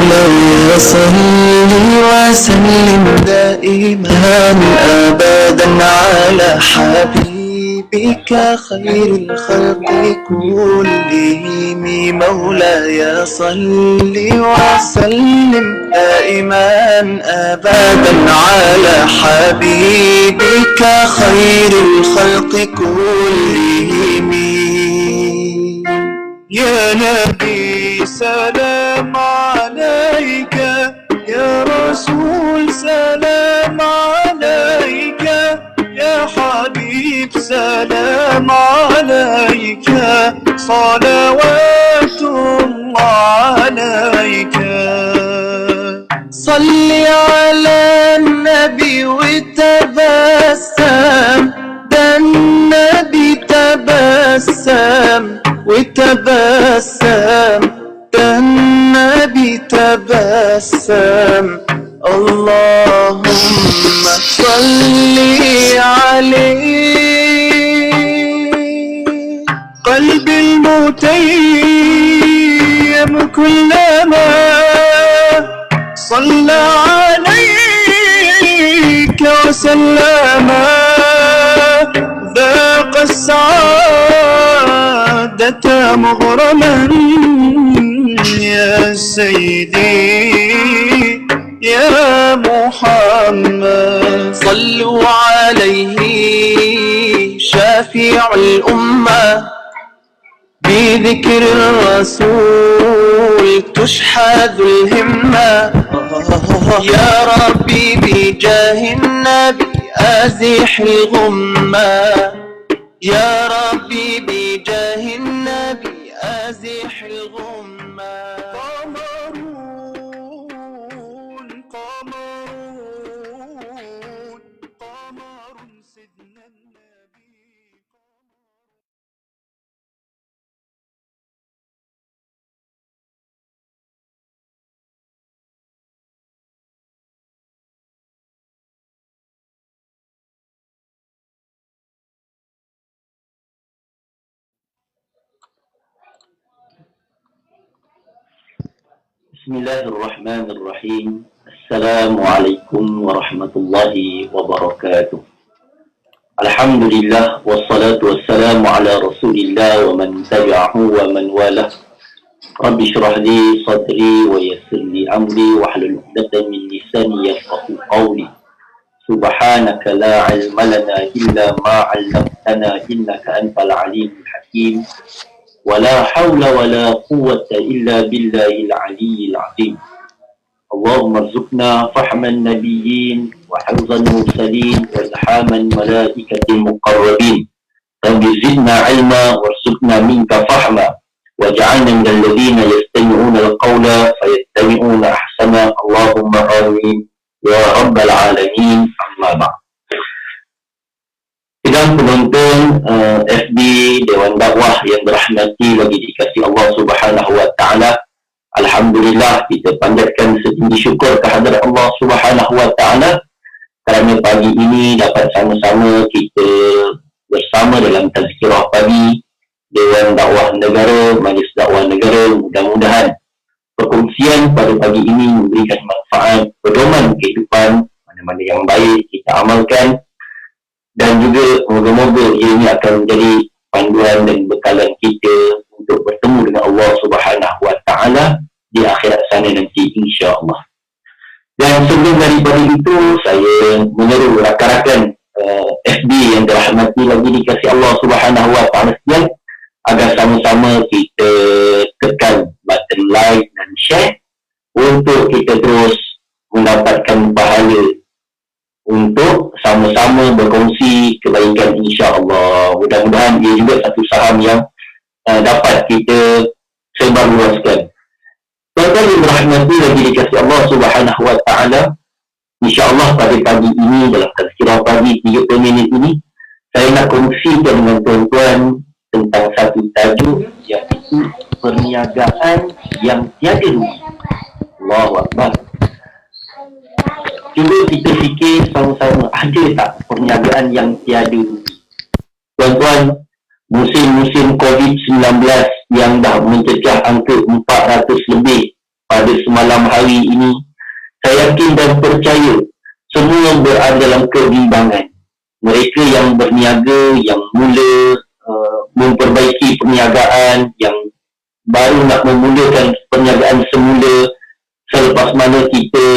مولاي صل وسلم دائما أبدا على حبيبك خير الخلق كلهم. مولاي صل وسلم دائما أبدا على حبيبك خير الخلق كلهم. يا نبي سلام عليك، يا رسول سلام عليك، يا حبيب سلام عليك، صلوات الله عليك. صل على النبي وتبسم، ده النبي تبسم وتبسم، ده النبي تبسم. اللهم صل عليه. قلبي المتيم كلما صلى عليك وسلم ذاق السعادة مغرما. يا سيدي يا محمد صلوا عليه شافع الأمة، بذكر الرسول تشحذ الهمة. يا ربي بجاه النبي أزح الغمة، يا ربي بجاه النبي أزح الغمة. قمرون قمرون قمر سيدنا النبي. بسم الله الرحمن الرحيم. السلام عليكم ورحمة الله وبركاته. الحمد لله والصلاة والسلام على رسول الله ومن تبعه ومن والاه. رب اشرح لي صدري ويسر لي أمري واحلل عقدة من لساني يفقهوا قولي. سبحانك لا علم لنا إلا ما علمتنا إنك أنت العليم الحكيم. ولا حول ولا قوة إلا بالله العلي العظيم. اللهم ارزقنا فهم النبيين وحفظ المرسلين وإلهام الملائكة المقربين. رب زدنا علما وارزقنا منك فهما، واجعلنا من الذين يستمعون القول فيتبعون أحسنه. اللهم آمين يا رب العالمين. أما بعد. Sidang penonton FB Dewan Dakwah yang berahmati bagi dikasihi Allah Subhanahu wa taala. Alhamdulillah, kita panjatkan setinggi syukur kehadirat Allah Subhanahu wa taala kerana pagi ini dapat sama-sama kita bersama dalam tazkirah pagi Dewan Dakwah Negara, Majlis Dakwah Negara. Mudah-mudahan perkongsian pada pagi ini memberikan manfaat, pedoman kehidupan mana-mana yang baik kita amalkan, dan juga moga-moga ini akan menjadi panduan dan bekalan kita untuk bertemu dengan Allah Subhanahu wa taala di akhirat sana nanti, insya-Allah. Dan sebelum daripada itu, saya menyeru rakan-rakan FB yang dirahmati lagi dikasihi Allah Subhanahu wa taala sekalian agar sama-sama kita tekan button like dan share untuk kita terus mendapatkan pahala untuk sama-sama berkongsi kebaikan, insya-Allah. Mudah-mudahan ia juga satu saham yang dapat kita sebarluaskan. Tuan-tuan yang dirahmati lagi dikasihi Allah Subhanahu wa taala, insya-Allah pada pagi ini dalam tazkirah pagi 30 minit ini saya nak kongsikan dengan tuan-tuan tentang satu tajuk, iaitu perniagaan yang tiada rugi. Allahu Akbar. Cuba kita fikir sama-sama, ada tak perniagaan yang tiada rugi? Tuan-tuan, musim-musim COVID-19 yang dah mencecah angka 400 lebih pada semalam hari ini, saya yakin dan percaya semua berada dalam kebimbangan. Mereka yang berniaga, yang mula memperbaiki perniagaan, yang baru nak memulakan perniagaan semula selepas mana kita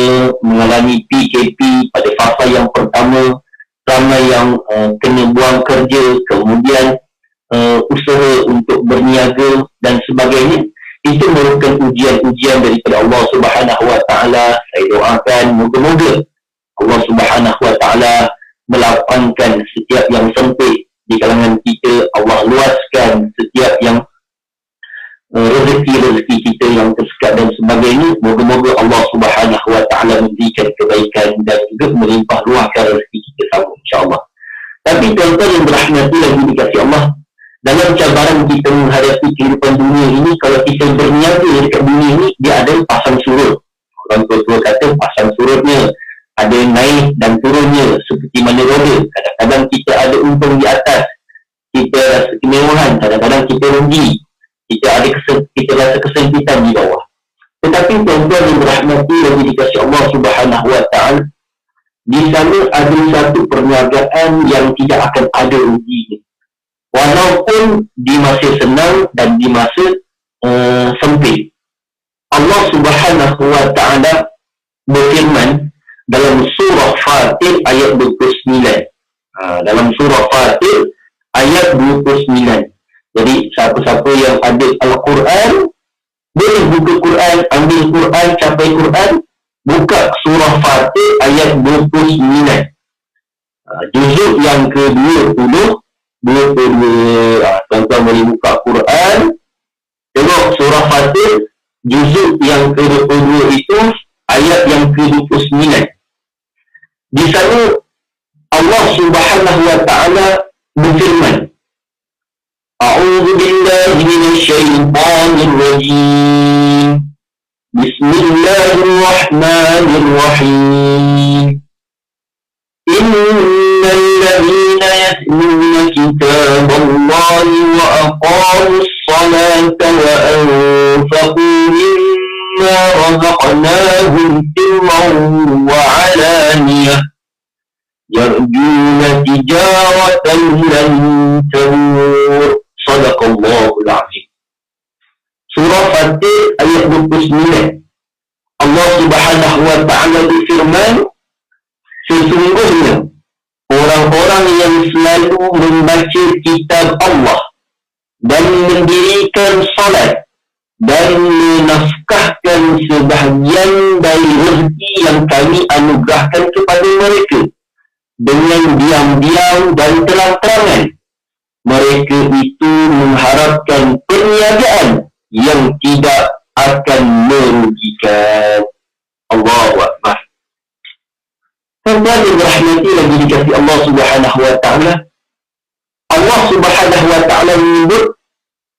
mengalami PKP pada fasa yang pertama, ramai yang kena buang kerja, kemudian usaha untuk berniaga dan sebagainya. Itu merupakan ujian-ujian daripada Allah Subhanahu Wa Taala. Saya doakan moga-moga Allah Subhanahu Wa Taala melapangkan setiap yang sempit di kalangan kita. Allah luaskan setiap yang rezeki-rezeki kita yang tersekat dan sebagainya. Moga-moga Allah Subhanahu Wa Taala memberikan kebaikan dan juga melimpah ruahkan rezeki kita sama, insya-Allah. Tapi tuan-tuan yang berahmati lagi dikasihi Allah, dalam cabaran kita menghadapi kehidupan dunia ini, kalau kita berniaga dekat dunia ini, dia ada pasang surut. Orang tua kata pasang surutnya, ada naik dan turunnya seperti mana roda. Kadang-kadang kita ada untung di atas, kita rasa kemewahan, kadang-kadang kita rugi, kita rasa kesempitan di bawah. Tetapi tuan-tuan yang berahmati lagi dikasihi Allah Subhanahu Wa Taala, di sana ada satu perniagaan yang tidak akan ada ruginya. Walaupun di masa senang dan di masa sempit. Allah Subhanahu Wa Taala berfirman dalam surah Fatir ayat 29. Dalam surah Fatir ayat 29. Jadi siapa-siapa yang ada Al-Quran, boleh buka Quran, ambil Quran, capai Quran, buka surah Fatir ayat 29. Juzuk yang ke-20, 22. Tuan-tuan boleh buka Quran, tengok surah Fatir, juzuk yang ke-22 itu, ayat yang ke-29. Di sana Allah Subhanahu Wa Taala berfirman, A'udzu billahi minasyaitonir rajim. Bismillahirrahmanirrahim. Innal ladzina yatluna kitaballahi wa aqamus salata wa anfaqu mimma razaqnahum sirran wa 'alaniyah yarjuna tijaratan lan tabur. Sadaqallahul azim. Surah Fatir ayat 29. Allah Subhanahu Wa Taala berfirman, sesungguhnya orang-orang yang selalu membaca kitab Allah dan mendirikan salat dan menafkahkan sebahagian dari rezeki yang kami anugerahkan kepada mereka dengan diam-diam dan terang-terangan, mereka itu mengharapkan perniagaan yang tidak akan merugikan. Allahu Akbar. Tuan-tuan yang dirahmati lagi dikasihi Allah Subhanahu Wa Taala, Allah Subhanahu Wa Taala menyebut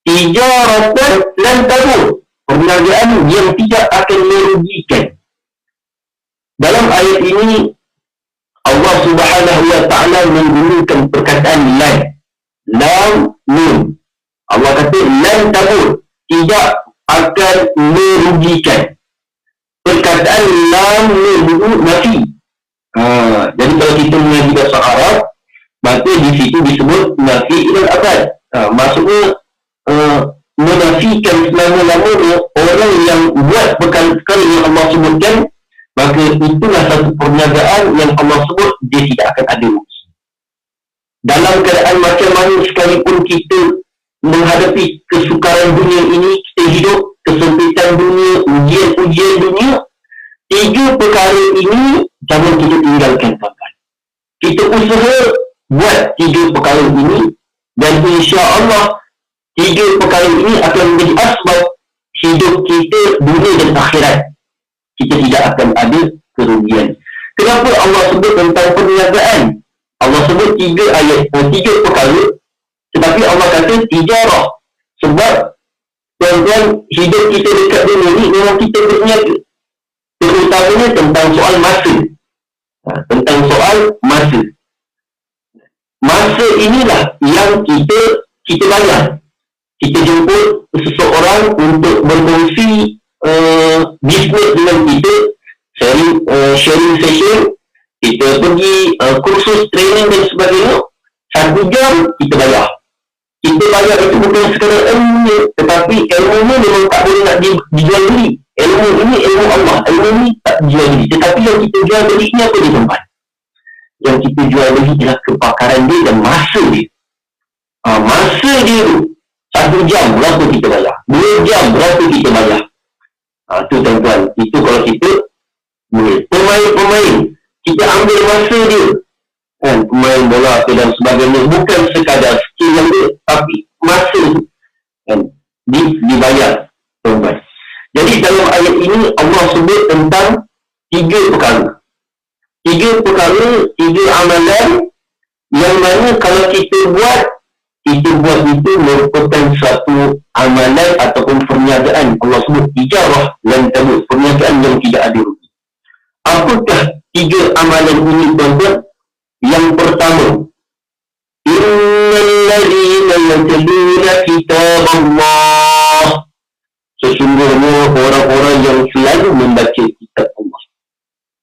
tijaratan lan tabur, perniagaan yang tidak akan merugikan. Dalam ayat ini Allah Subhanahu Wa Taala menggunakan perkataan lam nun. Allah kata lan tabur, tidak akan merugikan. Perkataan lam nun itu nafi. Jadi kalau kita mengaji bahasa Arab, maka di situ disebut nafi ilal abad. Maksudnya menafikan selama-lamanya orang yang buat perkara yang Allah sebutkan, maka itulah satu perniagaan yang Allah sebut dia tidak akan ada rugi. Dalam keadaan macam mana sekalipun kita menghadapi kesukaran dunia ini, kita hidup, kesempitan dunia, ujian-ujian dunia, tiga perkara ini jangan kita tinggalkan, tuan-tuan. Kita usaha buat tiga perkara ini, dan insya-Allah tiga perkara ini akan menjadi asbab hidup kita dunia dan akhirat. Kita tidak akan ada kerugian. Kenapa Allah sebut tentang perniagaan? Allah sebut tiga perkara, tetapi Allah kata tijarah. Sebab tuan-tuan, hidup kita dekat dunia ni memang kita berniaga. Terutamanya tentang soal masa. Tentang soal masa. Masa inilah yang kita bayar. Kita jemput seseorang untuk berkongsi bisnes dengan kita, sharing session, kita pergi kursus training dan sebagainya, 1 jam kita bayar. Kita bayar itu bukan sekadar ilmu, tetapi ilmu ni memang tak boleh nak dijual beli. Ilmu ini ilmu Allah, ilmu ni tak dijual beli. Tetapi yang kita jual beli ni apa dia tuan-tuan? Yang kita jual beli ialah kepakaran dia dan masa dia. Masa dia tu 1 jam berapa kita bayar, 2 jam berapa kita bayar. Tu tuan-tuan, itu kalau kita pemain kita ambil masa dia kan, pemain bola dan sebagainya, bukan sekadar skill yang dia, tapi masa tu kan, dibayar tuan-tuan. Jadi dalam ayat ini Allah sebut tentang 3 perkara, 3 amalan yang mana kalau kita buat itu merupakan suatu amalan ataupun perniagaan. Allah sebut ijarah lan tabur, perniagaan yang tidak ada rugi. Apakah 3 amalan ini tuan-tuan? Yang pertama, innal ladzina yatluna kitaballah, sesungguhnya orang-orang yang selalu membaca kitab Allah.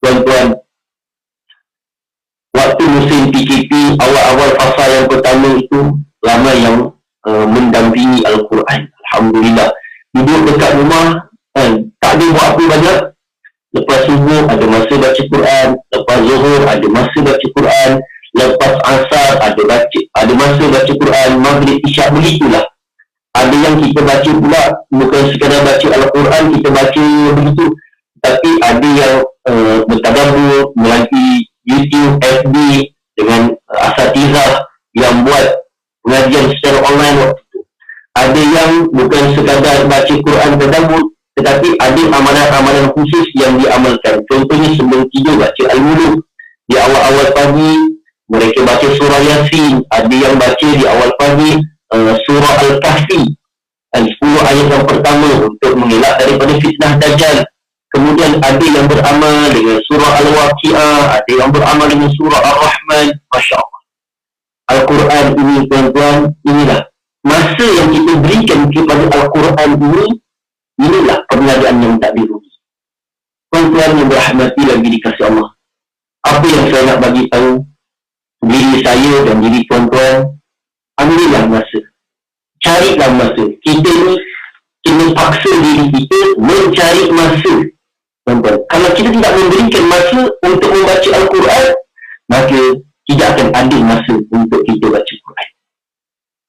Tuan-tuan, waktu musim PKP, awal-awal fasa yang pertama itu, ramai yang mendampingi Al-Quran. Alhamdulillah. Duduk dekat rumah, tak ada buat apa banyak. Lepas subuh ada masa baca Quran, lepas zuhur ada masa baca Quran, lepas asar ada masa baca Quran, maghrib isyak, begitulah. Ada yang kita baca pula bukan sekadar baca Al-Quran, kita baca begitu, tapi ada yang bertadabbur melalui YouTube, FB dengan asatizah yang buat pengajian secara online waktu itu. Ada yang bukan sekadar baca Quran tadabbur, tetapi ada amalan-amalan khusus yang diamalkan. Contohnya sebelum tidur baca Al-Muluk. Di awal-awal pagi mereka baca surah Yasin. Ada yang baca di awal pagi surah Al-Kahfi, 10 ayat yang pertama untuk mengelak daripada fitnah Dajjal. Kemudian ada yang beramal dengan surah Al-Waqi'ah, ada yang beramal dengan surah Ar-Rahman. Masya Allah. Al-Quran ini tuan-tuan, inilah masa yang kita berikan kepada Al-Quran ini, inilah perniagaan yang tak dirugi. Tuan-tuan yang berahmati lagi dikasih Allah, apa yang saya nak bagi tahu diri saya dan diri tuan-tuan, ambillah masa, carilah masa. Kita ni kena paksa diri kita mencari masa, tuan-tuan. Kalau kita tidak memberikan masa untuk membaca Al-Quran, maka tidak akan ada masa untuk kita baca Quran.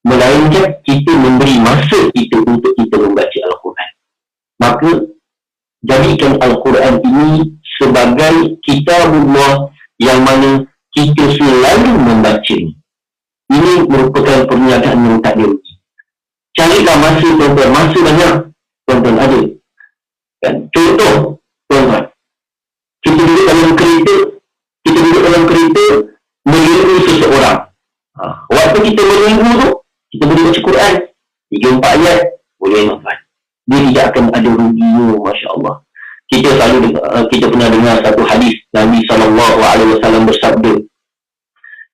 Melainkan kita memberi masa kita untuk kita membaca Al-Quran. Maka jadikan Al-Quran ini sebagai kitabullah yang mana kita selalu membaca. Ini merupakan perniagaan yang tak dirugi. Carilah masa tuan-tuan, masa banyak tuan-tuan ada. Dan contoh tuan-tuan, kita duduk dalam kereta meliru seseorang. Waktu kita meliru tu, kita boleh baca Quran 3-4 ayat, boleh tuan-tuan. Dia tidak akan ada ruginya, Masya Allah. Kita pernah dengar satu hadis Nabi SAW bersabda,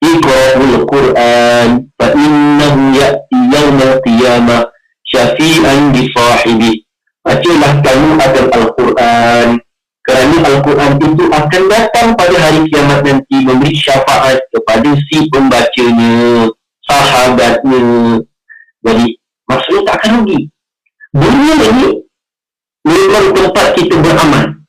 Iqra'ul Quran fa innahu ya'ti yawmal qiyamah syafi'an li sahibi. Bacalah kamu akan Al-Quran, kerana Al-Quran itu akan datang pada hari kiamat nanti memberi syafaat kepada si pembacanya, sahabatnya. Jadi maksudnya tak akan rugi. Dunia ini memang tempat kita beramal.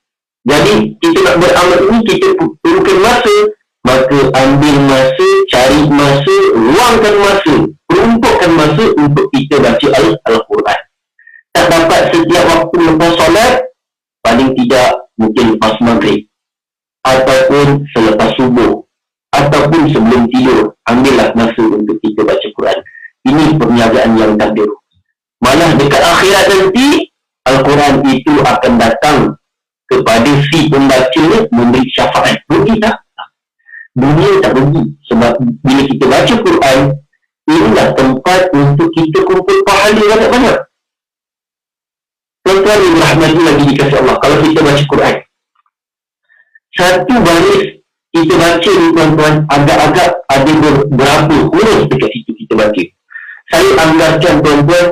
Jadi kita nak beramal ini, kita perlukan masa. Maka ambil masa, cari masa, luangkan masa, peruntukkan masa untuk kita baca Al-Quran. Tak dapat setiap waktu lepas solat, paling tidak mungkin lepas maghrib, ataupun selepas subuh, ataupun sebelum tidur. Ambillah masa untuk kita baca Quran. Ini perniagaan yang tak ada. Malah dekat akhirat nanti, Al-Quran itu akan datang kepada si pembacanya memberi syafaat. Rugi tak? Dunia tak rugi. Sebab bila kita baca Quran, inilah tempat untuk kita kumpul pahala banyak-banyak. Tuan-tuan yang berahmati lagi dikasih Allah, kalau kita baca Quran, satu baris kita baca ni tuan-tuan, agak-agak ada berapa huruf dekat situ kita baca. Saya anggarkan tuan-tuan,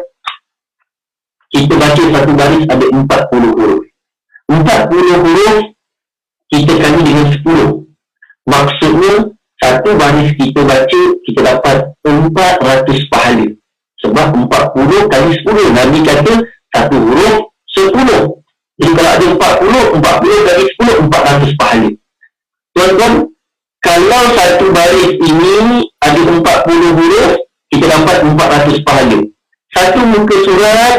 kita baca satu baris ada 40 huruf. 40 huruf kita kali dengan 10. Maksudnya satu baris kita baca, kita dapat 400 pahala. Sebab 40 kali 10, Nabi kata satu huruf 10. Jadi kalau ada 40 kali 10, 400 pahala. Tuan-tuan, kalau satu baris ini ada 40 huruf, kita dapat 400 pahala. Satu muka surat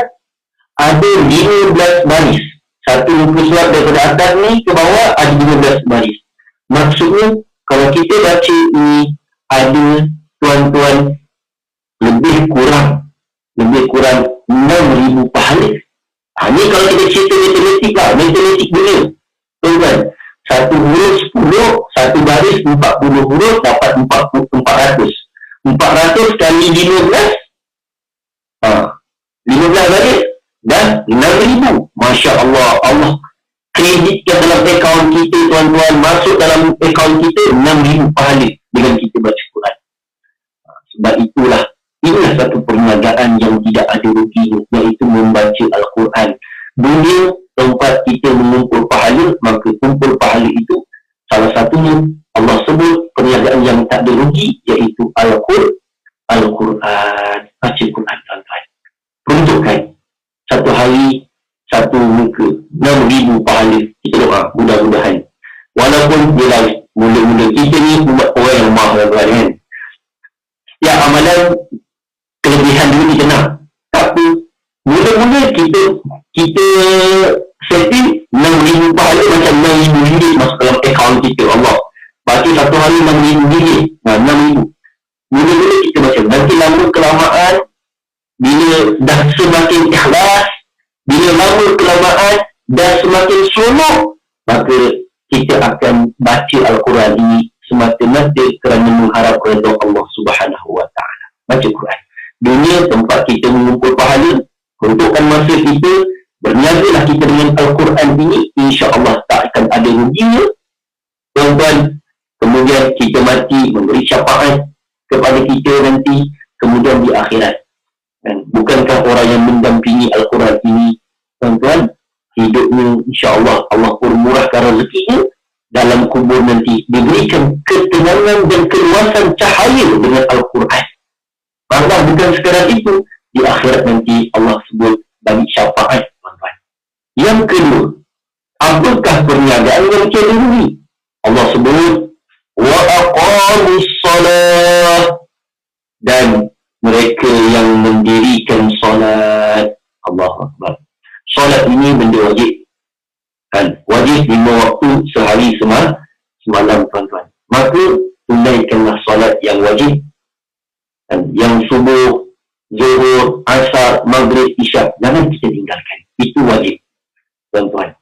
ada 15 baris. Satu muka surat daripada atas ni ke bawah ada 15 baris. Maksudnya, kalau kita baca ini, ada, tuan-tuan, lebih kurang 6,000 pahala. Ini kalau kita cerita matematik lah, matematik dunia. Tuan-tuan, satu huruf 10, satu baris 40 huruf dapat 400. 400 kali 15, 15 baris dan 6,000. Masya Allah, Allah kreditkan dalam akaun kita, tuan-tuan, masuk dalam akaun kita 6,000 pahala dengan kita baca Quran. Sebab inilah satu perniagaan yang tidak ada ruginya, iaitu membaca Al-Quran. Dunia tempat kita mengumpul pahala, maka kumpul pahala itu salah satunya Allah sebut perniagaan yang tak ada rugi, iaitu Al-Quran. Baca Quran, tuan-tuan. Peruntukkan satu hari satu muka 6,000 pahala. Kita doa mudah-mudahan, walaupun bila mula-mula kita ni buat orang yang lemah, tuan-tuan, kan. Ya, amalan kelebihan dulu kita nak. Tapi mula-mula kita setting 6,000 pahala macam 6,000 ringgit masuk dalam akaun kita. Allah baca satu hari 6,000 ringgit. 6,000. Mula-mula kita baca. Nanti lama kelamaan, bila dah semakin ikhlas, bila lama kelamaan dah semakin seronok, maka kita akan baca Al-Quran ini semata-mata kerana mengharap redha Allah Subhanahu wa Ta'ala. Baca Quran. Dunia tempat kita mengumpul pahala. Untukkan masa kita, berniagalah kita dengan Al-Quran ini, insya-Allah tak akan ada ruginya, tuan-tuan. Kemudian kita mati memberi syafaat kepada kita nanti, kemudian di akhirat. Dan bukankah orang yang mendampingi Al-Quran ini, tuan-tuan, hidupnya insya-Allah Allah murahkan rezekinya, dalam kubur nanti diberikan ketenangan dan keluasan cahaya dengan Al-Quran. Bahkan bukan sekadar itu, di akhirat nanti Allah sebut bagi syafaat, tuan-tuan. Yang kedua, apakah perniagaan yang kita rugi? Allah sebut wa aqamus salat, dan mereka yang mendirikan solat. Allahu Akbar. Solat ini benda wajib. Kan? Wajib 5 waktu sehari semalam, tuan-tuan. Maka tunaikanlah solat yang wajib. Dan yang subuh, zuhur, asar, maghrib, isyak, jangan kita tinggalkan. Itu wajib, tuan-tuan.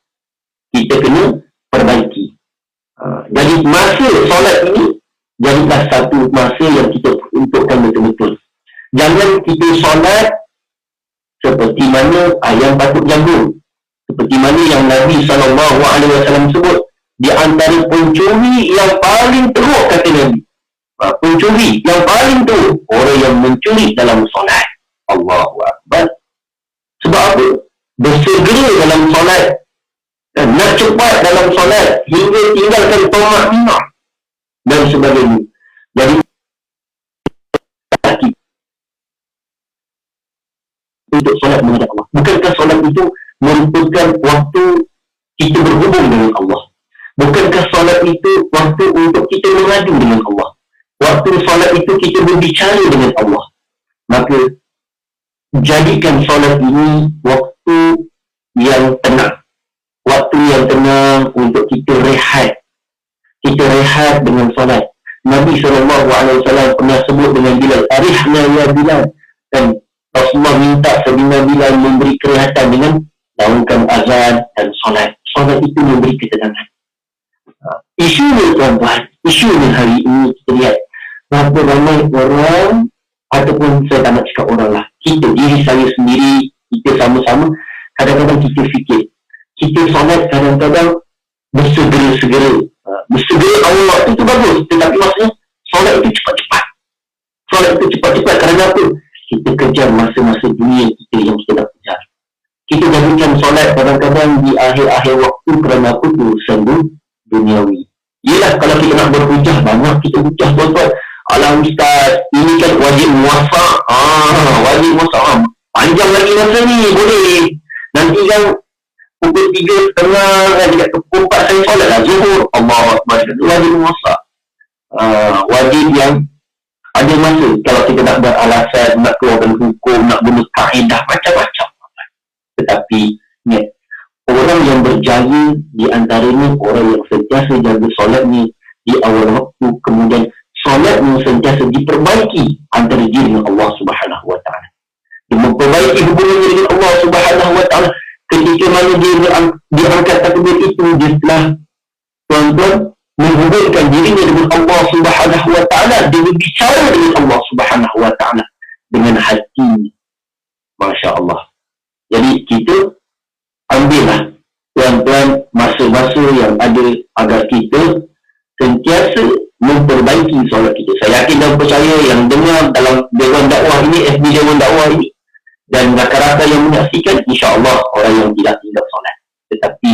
Kita kena perbaiki. Jadi masa solat ini jadilah satu masa yang kita untukkan betul-betul. Jangan kita solat seperti mana ayam patut jagung. Seperti mana yang Nabi SAW sebut, di antara pencuri yang paling teruk, kata Nabi, pencuri yang paling teruk, orang yang mencuri dalam solat. Allahu Akbar. Sebab apa? Bersegera dalam solat, nak cepat dalam solat, hingga tinggalkan tomak minah dan sebagainya. Jadi untuk solat menghadap Allah. Bukankah solat itu merupakan waktu kita berhubung dengan Allah? Bukankah solat itu waktu untuk kita mengadu dengan Allah? Waktu solat itu kita berbicara dengan Allah. Maka jadikan solat ini waktu yang tenang. Waktu yang tenang untuk kita rehat. Kita rehat dengan solat. Nabi SAW pernah sebut dengan Bilal, arihna ya Bilal. Dan Rasulullah minta Sayyidina Bilal memberi kerehatan dengan lakukan azan dan solat. Solat itu memberi ketenangan. Isunya, tuan-tuan, isunya hari ini kita lihat berapa ramai orang, ataupun saya tak nak cakap orang lah, kita, diri saya sendiri, kita sama-sama, kadang-kadang kita fikir, kita solat kadang-kadang bersegera-segera. Bersegera awal waktu itu bagus, tetapi maksudnya solat itu cepat-cepat. Solat itu cepat-cepat kerana apa? Kita kejar masa-masa dunia kita yang kita dah kejar. Kita jadi meninggalkan solat kadang-kadang di akhir-akhir waktu kerana apa tu? Urusan duniawi. Yelah, kalau kita nak berhujah, banyak kita hujah tuan-tuan. Alah ustaz, ini kan wajib muasak. Wajib muasak. Panjang lagi masa ni, boleh. Nanti kan pukul 3.30 dekat pukul 4 saya solat lah zuhur. Allah Akbar. Wajib muasak. Wajib yang ada masa. Kalau kita nak beralasan, nak keluarkan hukum, nak guna kaedah, macam-macam. Tetapi orang yang berjaya di antaranya orang yang sentiasa jaga solat ni di awal waktu, kemudian solat ni sentiasa diperbaiki antara diri dengan Allah Subhanahu Wa Taala. Dia memperbaiki hubungannya dengan Allah Subhanahu Wa Taala. Ketika mana dia diangkat takbir itu, dia telah tuan-tuan menghubungkan dirinya dengan Allah Subhanahu Wa Taala. Dia berbicara dengan Allah Subhanahu Wa Taala dengan hati. Masya Allah. Jadi kita ambillah tuan-tuan masa-masa yang ada agar kita sentiasa memperbaiki solat kita. Saya yakin dan percaya yang dengar dalam Dewan Dakwah ini, FB Dewan Dakwah ini, dan rakan-rakan yang menyaksikan, insya-Allah orang yang tidak tinggal solat. Tetapi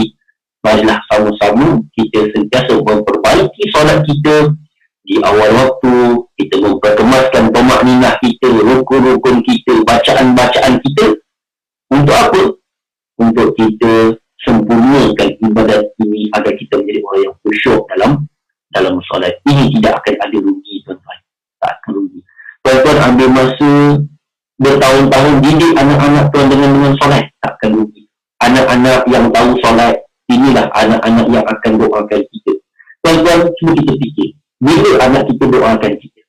marilah sama-sama kita sentiasa memperbaiki solat kita di awal waktu. Kita memperkemaskan tumakninah kita, rukun-rukun kita, bacaan-bacaan kita. Untuk apa? Untuk kita sempurnakan ibadat ini agar kita menjadi orang yang khusyuk dalam solat. Ini tidak akan ada rugi, tuan-tuan. Tak akan rugi. Tuan-tuan ambil masa bertahun-tahun didik anak-anak tuan dengan solat. Tak akan rugi. Anak-anak yang tahu solat, inilah anak-anak yang akan doakan kita. Tuan-tuan, cuba kita fikir. Bila anak kita doakan kita?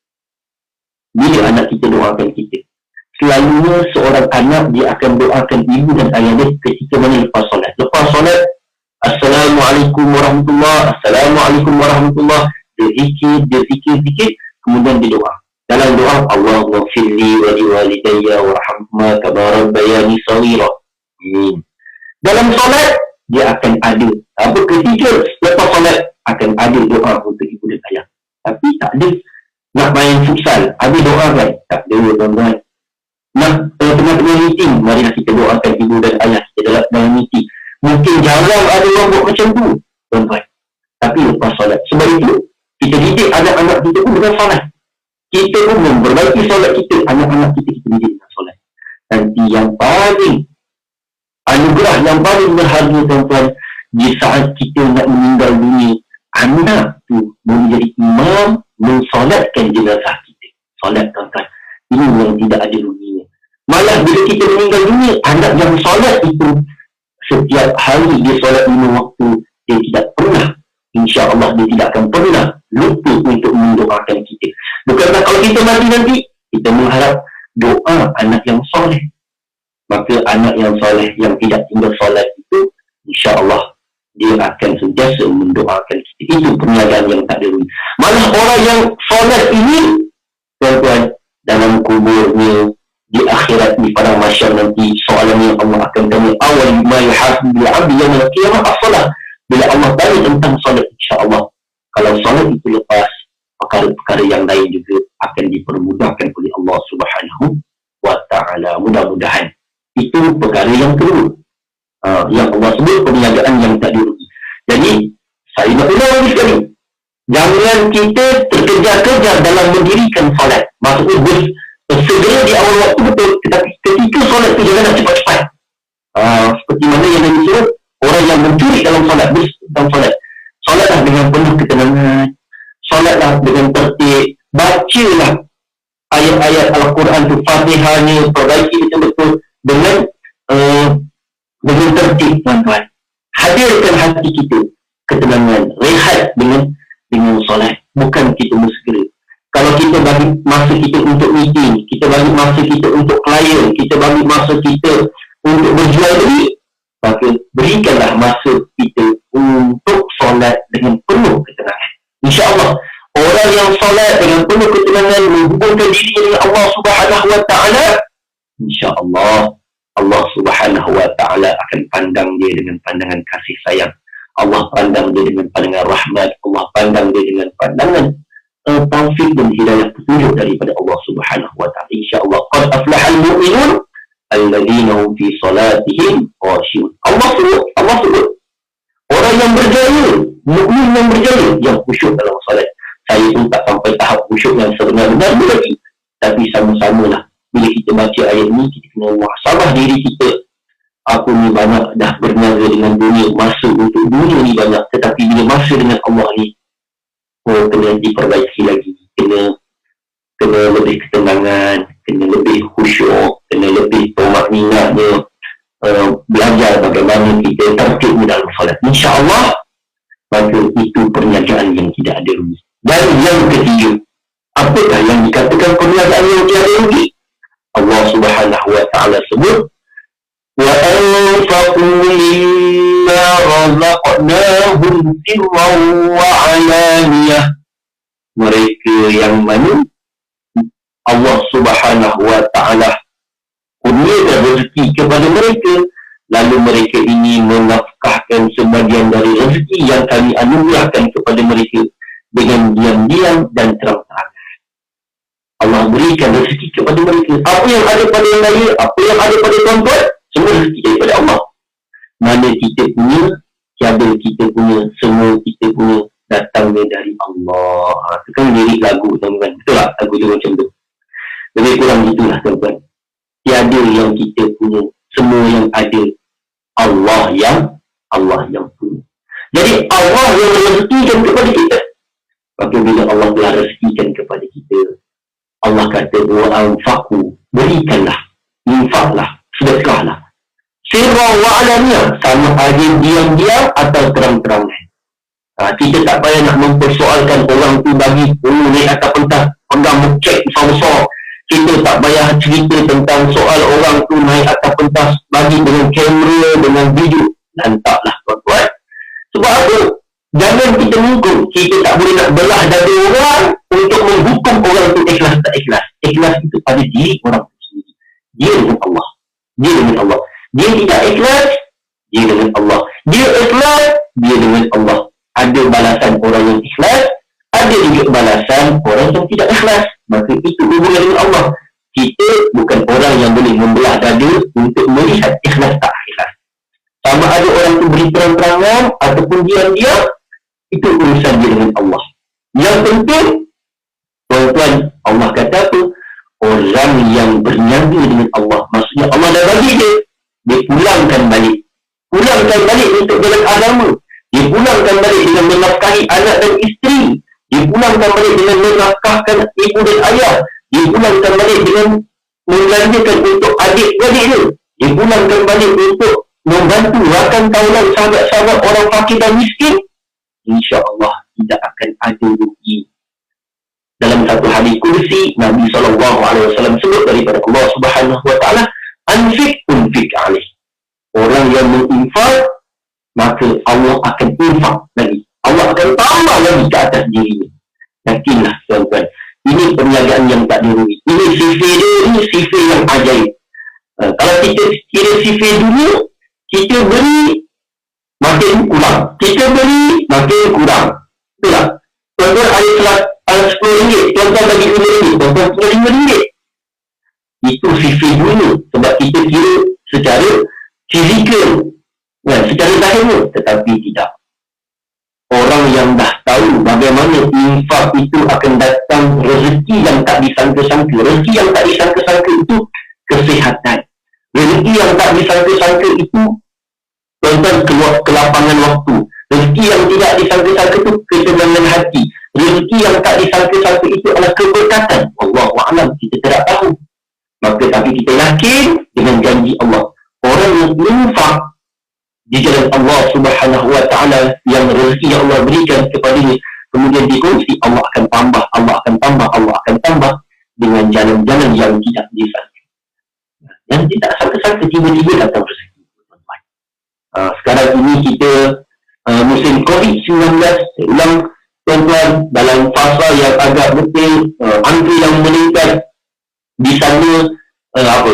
Bila anak kita doakan kita? Selalunya seorang anak dia akan doakan ibu dan ayah dia ketika mana lepas solat. Lepas solat, Assalamualaikum warahmatullahi, Assalamualaikum warahmatullahi. Dia fikir, kemudian dia doa. Dalam doa, Allahumma firli wa liwalidayya warhamma kama rabbayani shaghira. Dalam solat, dia akan ada. Ketika lepas solat, akan ada doa untuk ibu dan ayah. Tapi tak ada. Nak main futsal, ada doa kan? Tak ada, tuan-tuan. Nak tengah-tengah meeting, marilah kita doakan ibu dan ayah kita dalam meeting. Mungkin jarang ada orang buat macam tu, tuan-tuan. Tapi lepas solat. Sebab itu, kita didik anak-anak kita pun dengan solat. Kita pun memperbaiki solat kita. Anak-anak kita didik dengan solat. Nanti yang paling anugerah yang paling berharga, tuan-tuan, di saat kita nak meninggal dunia, anak tu menjadi imam mensolatkan jenazah kita. Solat, tuan-tuan. Ini yang tidak ada ruginya. Malah bila kita meninggal dunia, anak yang solat itu setiap hari dia solat 5 waktu, dia tidak pernah, insya-Allah dia tidak akan pernah lupa untuk mendoakan kita. Bukanlah kalau kita mati nanti, kita mengharap doa anak yang soleh. Maka anak yang soleh yang tidak tinggal solat itu, insya-Allah dia akan sentiasa mendoakan kita. Itu perniagaan yang tak ada rugi. Malah orang yang solat ini, tuan-tuan, dalam kuburnya, di akhirat, di padang mahsyar nanti, soalan yang Allah akan tanya, awal ma yuhasibu al-'abdu yawm al-qiyamah as-salah. Bila Allah tanya tentang solat, insya-Allah kalau solat itu lepas, perkara-perkara yang lain juga akan dipermudahkan oleh Allah Subhanahu wa Ta'ala. Mudah-mudahan itu perkara yang kedua, yang Allah sebut perniagaan yang tak dirugi. Jadi saya nak ulang lagi sekali, jangan kita terkejar-kejar dalam mendirikan solat. Maksudnya segera di awal waktu betul, tetapi ketika solat itu jangan nak cepat-cepat. Seperti mana yang disuruh orang yang mencuri dalam solat, dalam solat. Solatlah dengan penuh ketenangan, solatlah dengan tertib, bacalah ayat-ayat Al-Quran itu, Fatihahnya, perbaiki betul-betul dengan tertib, tuan-tuan. Hadirkan hati kita ketenangan, rehat dengan solat. Bukan kita bersegera. Kalau kita bagi masa kita untuk meeting, kita bagi masa kita untuk klien, kita bagi masa kita untuk berjual beli, maka berikanlah masa kita untuk solat dengan penuh ketenangan. InsyaAllah, orang yang solat dengan penuh ketenangan, menghubungkan diri dengan Allah Subhanahu Wa Ta'ala, insyaAllah, Allah Subhanahu Wa Ta'ala akan pandang dia dengan pandangan kasih sayang. Allah pandang dia dengan pandangan rahmat. Allah pandang dia dengan pandangan taufik dan hidayah petunjuk daripada Allah Subhanahu wa ta'ala. InsyaAllah qad aflahal mu'minun alladzina hum fi salatihim khashi'un. Allah sebut orang yang berjaya, mukmin yang berjaya, yang khusyuk dalam solat. Saya pun tak sampai tahap khusyuk yang sebenar-benarnya lagi. Tapi sama-samalah. Bila kita baca ayat ni, kita kena muhasabah diri kita. Aku ni banyak dah berniaga dengan dunia, masa untuk dunia ni banyak. Tetapi bila masa dengan Allah ni, kena diperbaiki lagi. Kena lebih ketenangan, kena lebih khusyuk, kena lebih tumakninahnya, belajar bagaimana kita tertib dalam solat. InsyaAllah, maka itu perniagaan yang tidak ada rugi. Dan yang ketiga, apakah yang dikatakan perniagaan yang tidak ada rugi? Allah Subhanahu wa ta'ala sebut, وَأَنْفَقُوا مِمَّا رَزَقْنَاهُمْ سِرًّا وَعَلَانِيَةً. Mereka yang mana Allah Subhanahu wa ta'ala kurniakan rezeki kepada mereka, lalu mereka ini menafkahkan sebagian dari rezeki yang kami anugerahkan kepada mereka dengan diam-diam dan terang-terang. Allah berikan rezeki kepada mereka. Apa yang ada pada yang lain, apa yang ada pada tuan-tuan, semua rezeki daripada Allah. Mana kita punya, tiada kita punya, semua kita punya datangnya dari Allah. Itu kan lirik lagu, tuan-tuan. Betul tak? Lagu dia macam tu. Lebih kurang itulah, tuan-tuan. Tiada yang kita punya, semua yang ada Allah yang punya. Jadi Allah yang merezekikan kepada kita. Maka bila Allah telah rezekikan kepada kita, Allah kata wa anfaqu, berikanlah, infaklah, sedekahlah. Sirra wa alaniyah, sama ada diam-diam atau terang-terangan. Kita tak payah nak mempersoalkan orang tu bagi naik atas pentas, pegang cek besar-besar. Kita tak payah cerita tentang soal orang tu naik atas pentas bagi dengan kamera, dengan video. Lantaklah tuan-tuan. Sebab apa? Jangan kita menghukum. Kita tak boleh nak belah dada orang untuk menghukum orang tu ikhlas tak ikhlas. Ikhlas itu pada diri orang tu sendiri. Dia dengan Allah. Dia tidak ikhlas, dia dengan Allah. Dia ikhlas, dia dengan Allah. Ada balasan orang yang ikhlas, ada juga balasan orang yang tidak ikhlas. Maka itu hubungan dengan Allah. Kita bukan orang yang boleh membelah dada untuk melihat ikhlas tak ikhlas. Sama ada orang tu beri terang-terangan ataupun diam-diam, itu urusan dia dengan Allah. Yang penting, tuan-tuan, Allah kata apa? Orang yang berniaga dengan Allah, maksudnya Allah dah bagi dia pulangkan balik untuk jalan agama. Dia pulangkan balik dengan menafkahi anak dan isteri. Dia pulangkan balik dengan menafkahkan ibu dan ayah. Dia pulangkan balik dengan membelanjakan untuk adik-adik dia. Dia pulangkan balik untuk membantu rakan kawalan sahabat-sahabat orang fakir dan miskin. InsyaAllah tidak akan ada rugi. Dalam satu hadis kursi, Nabi SAW sebut daripada Allah Subhanahu wa ta'ala, anfik unfik alih. Orang yang menginfak, maka Allah akan infak lagi. Allah akan tambah lagi ke atas dirinya. Yakinlah tuan-tuan, ini perniagaan yang tak dirugi. Ini sifir dia, ini sifir yang ajaib. Kalau kita kira sifir dunia, kita beri makin kurang, kita beri makin kurang. Betul tak? Tuan-tuan ada RM10, tuan-tuan bagi RM5, tuan-tuan punya RM5. Itu sifir dunia. Sebab kita kira secara fizikal, secara zahirnya. Tetapi tidak. Orang yang dah tahu bagaimana infak itu akan datang rezeki yang tak disangka-sangka. Rezeki yang tak disangka-sangka itu kesihatan. Rezeki yang tak disangka-sangka itu, tuan-tuan, kelapangan waktu. Rezeki yang tidak disangka-sangka itu ketenangan hati. Rezeki yang tak disangka-sangka itu adalah keberkatan. Allahu'alam, kita tidak tahu. Maka tapi kita yakin dengan janji Allah. Orang yang infak di jalan Allah Subhanahu wa ta'ala, yang rezeki yang Allah berikan kepadanya, kemudian dikongsi, Allah akan tambah, Allah akan tambah, Allah akan tambah dengan jalan-jalan yang tidak disangka. Yang tidak sangka-sangka, tiba-tiba datang rezeki. Sekarang ini kita musim COVID-19, saya ulang tuan-tuan, dalam fasa yang agak betul, angka yang meningkat di sana,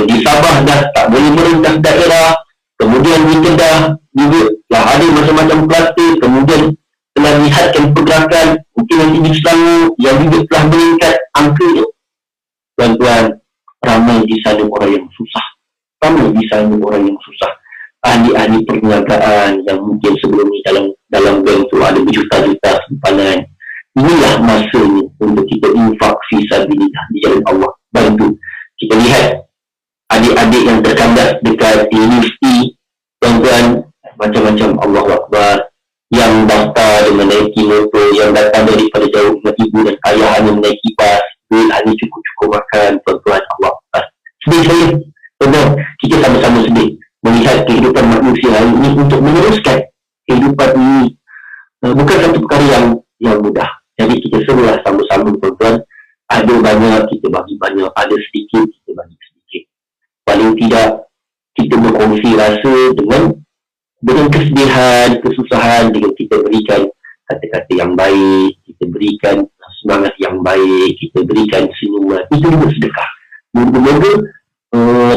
di Sabah dah tak boleh merentas daerah. Kemudian di Kedah juga telah ada macam-macam kluster. Kemudian telah lihatkan pergerakan mungkin nanti di Selangor yang juga telah meningkat angkanya. Tuan-tuan, ramai di sana orang yang susah. Pertama di sana orang yang susah, ahli-ahli perniagaan yang mungkin sebelum ni dalam bank tu ada berjuta-juta simpanan. Inilah masanya untuk kita infak fisabilillah di jalan Allah. Bantu. Kita lihat adik-adik yang terkandas dekat universiti, tuan-tuan, macam-macam, Allah Akbar, yang daftar dengan naiki motor, yang datang daripada jauh dengan ibu dan ayah hanya menaiki bas, duit hanya cukup-cukup makan, tuan-tuan, Allah Akbar. Sedih saya, tuan-tuan, kita sama-sama sedih melihat kehidupan manusia hari ini untuk meneruskan kehidupan ini. Bukan satu perkara yang mudah. Jadi kita semualah sama-sama, tuan-tuan, ada banyak, kita bagi banyak, ada sedikit, kita bagi sedikit. Paling tidak, kita berkongsi rasa dengan kesedihan, kesusahan, dengan kita berikan kata-kata yang baik, kita berikan semangat yang baik, kita berikan senyuman. Itu juga sedekah. Moga-moga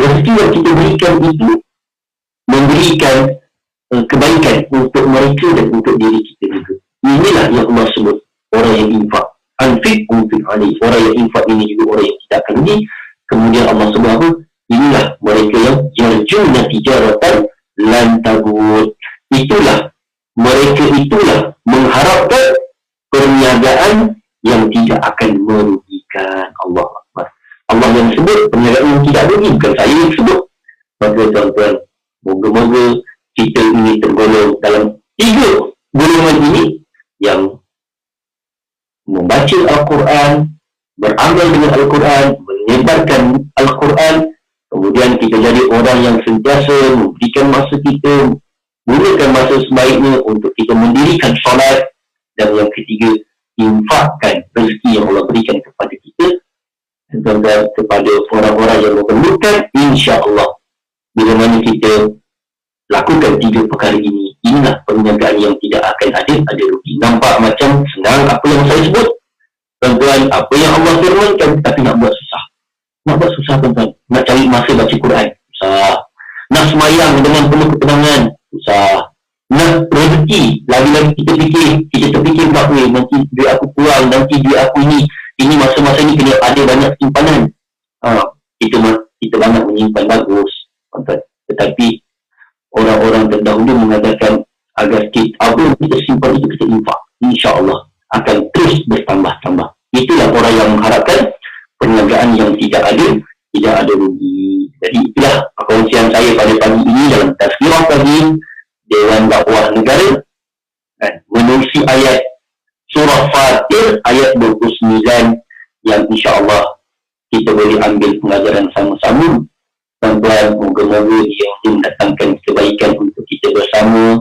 rezeki yang kita berikan itu memberikan kebaikan untuk mereka dan untuk diri kita juga. Inilah yang Allah sebut orang yang infak. Anfik unfik alaih. Orang yang infak ini juga orang yang tidak akan rugi. Kemudian Allah sebut apa? Inilah mereka yang yarjuna tijaratan lan tabur. Itulah mengharapkan perniagaan yang tidak akan merugikan. Allah Akbar. Allah yang sebut perniagaan yang tidak rugi, bukan saya yang sebut. Maka tuan-tuan, moga-moga kita ini tergolong dalam 3 golongan ini yang membaca Al-Quran, beramal dengan Al-Quran, menyebarkan Al-Quran, kemudian kita jadi orang yang sentiasa memberikan masa kita, gunakan masa sebaiknya untuk kita mendirikan solat, dan yang ketiga, infakkan rezeki yang Allah berikan kepada kita dan kepada orang-orang yang memerlukan. Insya-Allah, bila mana kita lakukan 3 perkara ini, inilah perniagaan yang tidak akan ada rugi. Nampak macam senang apa yang saya sebut, tuan-tuan, apa yang Allah firmankan, tapi nak buat susah. Nak buat susah, tuan-tuan. Nak cari masa baca Quran, susah. Nak semayang dengan penuh ketenangan, susah. Nak rezeki, lagi-lagi kita terfikir tak boleh, nanti duit aku kurang, nanti duit aku ini masa-masa ni kena ada banyak simpanan. Kita banyak menyimpan, bagus, tuan-tuan. Tetapi orang-orang terdahulu mengatakan agar apa yang kita simpan itu kita infak, insya-Allah akan terus bertambah-tambah. Itulah orang yang mengharapkan perniagaan yang tidak ada rugi. Jadi itulah perkongsian saya pada pagi ini dalam Tazkirah pagi Dewan Dakwah Negara, menerusi ayat surah Fatir ayat 29 yang insya-Allah kita boleh ambil pengajaran sama-sama. Tuan-tuan, moga-moga ia mendatangkan kebaikan untuk kita bersama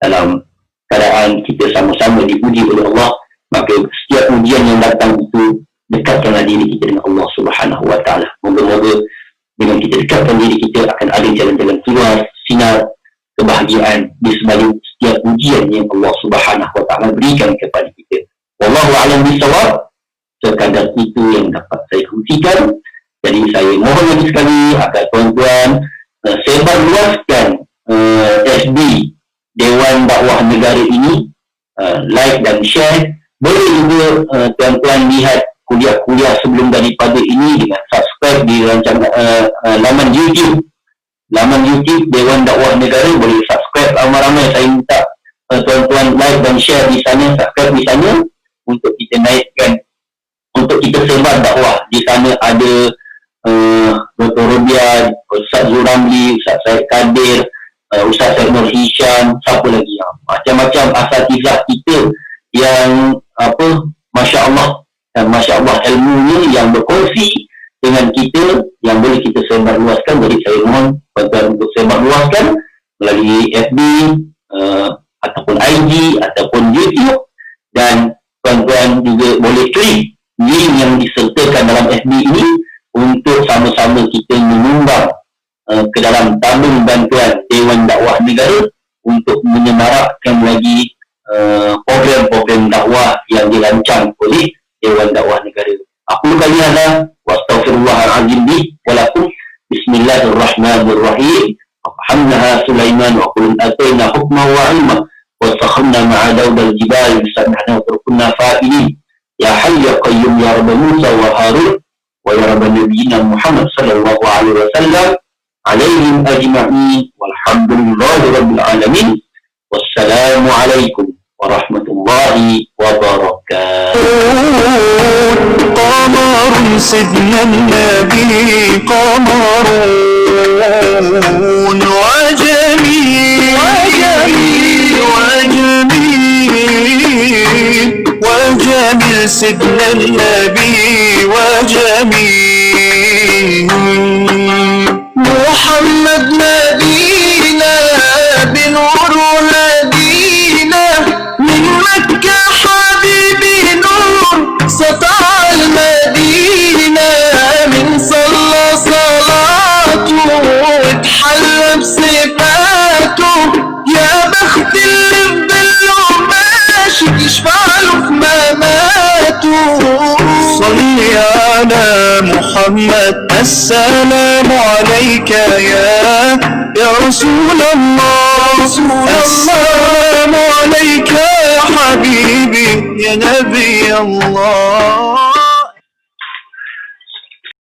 dalam keadaan kita sama-sama dipuji oleh Allah. Maka setiap ujian yang datang itu dekatkanlah diri kita dengan Allah Subhanahu Wa Taala. Moga-moga dengan kita dekatkan diri kita akan ada jalan-jalan keluar, sinar kebahagiaan di sebalik setiap ujian yang Allah Subhanahu Wa Taala berikan kepada kita. Wallahu a'lam bishawab. Sekadar itu yang dapat saya kongsikan. Jadi saya mohon lagi sekali agar tuan-tuan sebarluaskan FB Dewan Dakwah Negara ini, like dan share. Boleh juga tuan-tuan lihat kuliah-kuliah sebelum daripada ini dengan subscribe di laman YouTube Dewan Dakwah Negara. Boleh subscribe ramai-ramai. Saya minta tuan-tuan like dan share di sana, subscribe di sana untuk kita naikkan, untuk kita sebar dakwah. Di sana ada Dr. Rubian, Ustaz Zuramli, Ustaz Syed Kadir, Ustaz Syed Nur Hisham, siapa lagi, macam-macam asatizah kita yang Masya Allah, dan Masya Allah ilmunya yang berkongsi dengan kita, yang boleh kita sebar luaskan. Jadi saya mohon tuan-tuan untuk sebar luaskan melalui FB ataupun IG ataupun YouTube, dan tuan-tuan juga boleh klik link yang disertakan dalam FB ini untuk sama-sama kita menyumbang ke dalam tabung bantuan Dewan Dakwah Negara untuk menyemarakkan lagi program-program dakwah yang dirancang oleh Dewan Dakwah Negara. Aku kali ada wastaghfirullahalazim bi walakum. Bismillahirrahmanirrahim. Hamdaha Sulaiman wa qul atayna hukma wa ilma wa sakhamna ma'a dawdal jibal bisabhana wa kunna fa'ilin. Ya Hayy ya Qayyum ya Rabb Musa wa Harun wa ya Rabb Nabiyyina Muhammad sallallahu alaihi wasallam. عليهم أجمعين والحمد لله رب العالمين والسلام عليكم ورحمة الله وبركاته. قمر سيدنا النبي قمر وجميل وجميل سيدنا النبي وجميل. محمد نبينا بنور هدينا من مكة حبيبي نور سطع المدينة من صلى صلاته واتحلى بصفاته يا بخت اللي بضله ماشي يشفع له في مماته. صلي على محمد السلام عليك يا رسول الله. السلام عليك يا حبيبي يا نبي الله.